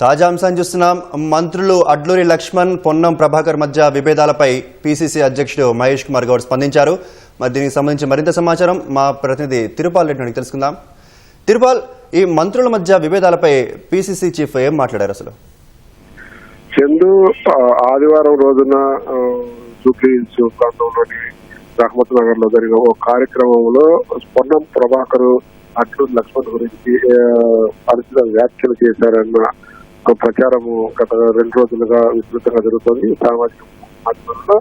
తాజా అంశాన్ని చూస్తున్నాం. మంత్రులు అడ్లూరి లక్ష్మణ్, పొన్నం ప్రభాకర్ మధ్య విభేదాలపై పీసీసీ అధ్యక్షుడు మహేష్ కుమార్ గౌడ్ స్పందించారు. మరి దీనికి సంబంధించి మరింత సమాచారం మా ప్రతినిధి తిరుపాల్ రెడ్డి నుండి తెలుసుకుందాం. తిరుపాల్, ఈ మంత్రుల మధ్య విభేదాలపై పీసీసీ చీఫ్ ఏం మాట్లాడారు అసలు? చందు ఆదివారం రోజున జూబ్లీహిల్స్ ప్రాంతంలోని రహమత్ నగర్ లో జరిగిన ఓ కార్యక్రమంలో పొన్నం ప్రభాకర్ అడ్లూరి లక్ష్మణ్ గురించి అనుచిత వ్యాఖ్యలు చేశారన్న ప్రచారము గత 2 రోజులుగా విస్తృతంగా జరుగుతుంది సామాజిక మాధ్యమంలో.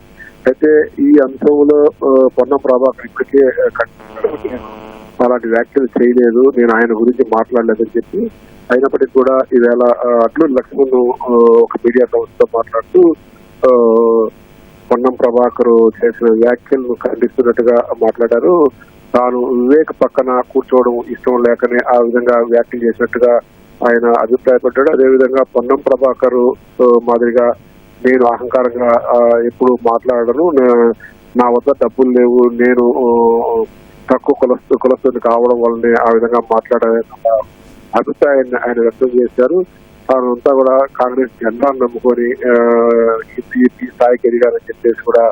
అయితే ఈ అంశంలో పొన్నం ప్రభాకర్ ఇప్పటికే అలాంటి వ్యాఖ్యలు చేయలేదు, నేను ఆయన గురించి మాట్లాడలేదని చెప్పి, అయినప్పటికీ కూడా ఈవేళ అడ్లూరి లక్ష్మణ్ ఒక మీడియా సంస్థతో మాట్లాడుతూ పొన్నం ప్రభాకర్ చేసిన వ్యాఖ్యలను ఖండిస్తున్నట్టుగా మాట్లాడారు. తాను వివేక్ పక్కన కూర్చోవడం ఇష్టం లేకనే ఆ విధంగా వ్యాఖ్యలు చేసినట్టుగా ఆయన అభిప్రాయపడ్డాడు. అదేవిధంగా పొన్నం ప్రభాకర్ మాదిరిగా నేను అహంకారంగా ఎప్పుడు మాట్లాడను, నా వద్ద డబ్బులు లేవు, నేను తక్కువ కులస్తుని కావడం వల్లనే ఆ విధంగా మాట్లాడే అభిప్రాయాన్ని ఆయన వ్యక్తం చేశారు. తానంతా కూడా కాంగ్రెస్ జెండాను నమ్ముకొని ఈ స్థాయికి ఎదిగారని చెప్పేసి కూడా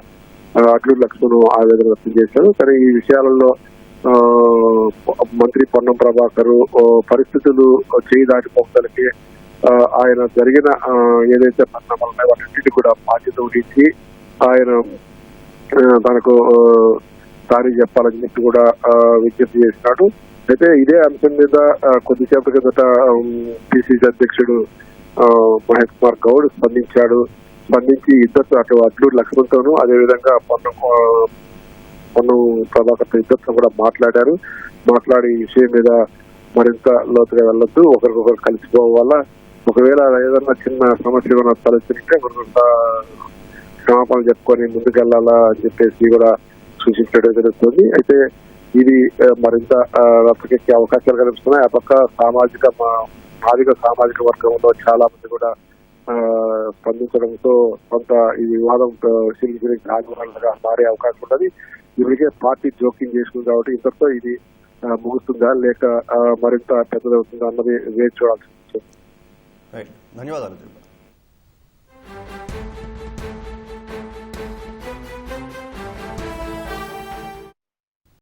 అడ్లూరి లక్ష్మణ్ ఆవేదన వ్యక్తం చేశారు. కానీ ఈ విషయాలలో మంత్రి పొన్నం ప్రభాకర్ పరిస్థితులు చేయి దాటిపోవడానికి ఆయన జరిగిన ఏదైతే పరిణామాలు ఉన్నాయో వాటిని కూడా బాధ్యత వహించి ఆయన తనకు సారీ చెప్పాలని చెప్పి కూడా విజ్ఞప్తి చేసినాడు. అయితే ఇదే అంశం మీద కొద్దిసేపటి కిందట పిసిసి అధ్యక్షుడు మహేష్ కుమార్ గౌడ్ స్పందించి ఇద్దరు అటు అడ్లూరి లక్ష్మణ్తోనూ అదేవిధంగా పొన్నం ప్రభాకర్ ఇద్దరితో కూడా మాట్లాడి ఈ విషయం మీద మరింత లోతుగా వెళ్ళొద్దు, ఒకరికొకరు కలిసిపోవాలా, ఒకవేళ ఏదన్నా చిన్న సమస్య తలెత్తింటే కొంత క్షమాపణలు చెప్పుకొని ముందుకెళ్లాలా అని చెప్పేసి కూడా సూచించడం జరుగుతుంది. అయితే ఇది మరింత రచ్చకెక్కే అవకాశాలు కనిపిస్తున్నాయి. ఆ పక్క సామాజిక వర్గంలో చాలా మంది కూడా స్పందించడంతో కొంత ఈ వివాదం సిలిసిలికి ఆగిపోవడంగా మారే అవకాశం ఉన్నది. ఇప్పటికే పార్టీ జోక్యం చేసుకుంది కాబట్టి ఇంతటితో ఇది ముగుస్తుందా లేక మరింత పెద్దదవుతుందా అన్నది వేచి చూడాల్సి ఉంటుంది. ధన్యవాదాలు.